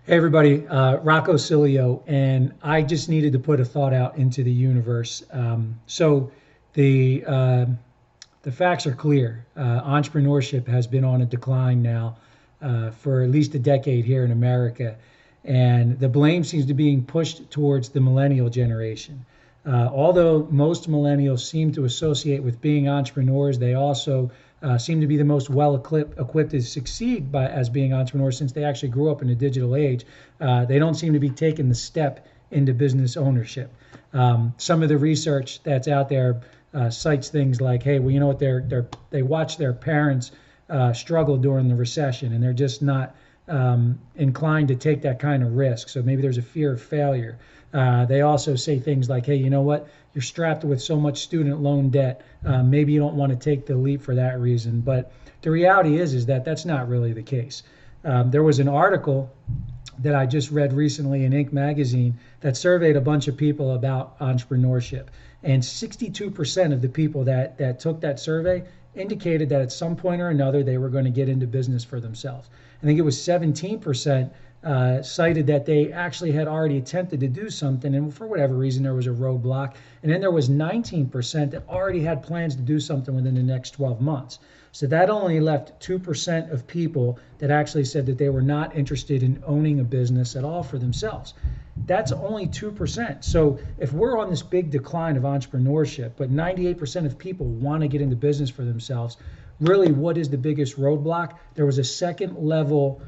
Hey everybody, Rocco Cilio, and I just needed to put a thought out into the universe. So the uh, the facts are clear. Entrepreneurship has been on a decline now for at least a decade here in America, and the blame seems to be being pushed towards the millennial generation. Although most millennials seem to associate with being entrepreneurs, they also seem to be the most well equipped to succeed as being entrepreneurs since they actually grew up in a digital age. They don't seem to be taking the step into business ownership. Some of the research that's out there cites things like, hey, well, you know what, they watch their parents struggle during the recession, and they're just not inclined to take that kind of risk. So maybe there's a fear of failure. They also say things like, hey, you know what? You're strapped with so much student loan debt. Maybe you don't want to take the leap for that reason. But the reality is that that's not really the case. There was an article that I just read recently in Inc. magazine that surveyed a bunch of people about entrepreneurship. And 62% of the people that took that survey indicated that at some point or another they were going to get into business for themselves. I think it was 17% cited that they actually had already attempted to do something, and for whatever reason there was a roadblock. And then there was 19% that already had plans to do something within the next 12 months. So that only left 2% of people that actually said that they were not interested in owning a business at all for themselves. That's only 2%. So if we're on this big decline of entrepreneurship, but 98% of people want to get into business for themselves, really what is the biggest roadblock? There was a second level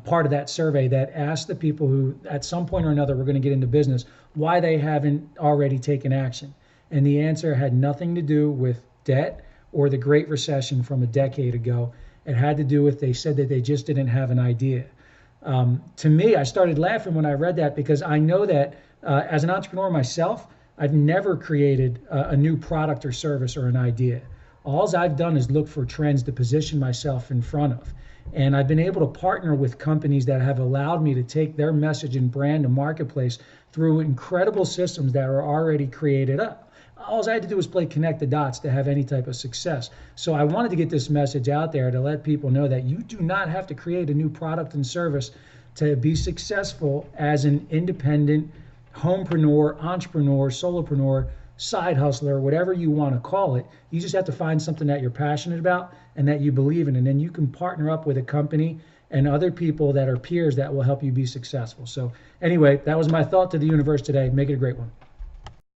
part of that survey that asked the people who at some point or another were going to get into business why they haven't already taken action. And the answer had nothing to do with debt or the Great Recession from a decade ago. It had to do with they said that they just didn't have an idea. To me, I started laughing when I read that because I know that as an entrepreneur myself, I've never created a new product or service or an idea. All I've done is look for trends to position myself in front of. And I've been able to partner with companies that have allowed me to take their message and brand to marketplace through incredible systems that are already created up. All I had to do was play connect the dots to have any type of success. So I wanted to get this message out there to let people know that you do not have to create a new product and service to be successful as an independent homepreneur, entrepreneur, solopreneur, side hustler, whatever you want to call it. You just have to find something that you're passionate about and that you believe in. And then you can partner up with a company and other people that are peers that will help you be successful. So anyway, that was my thought to the universe today. Make it a great one.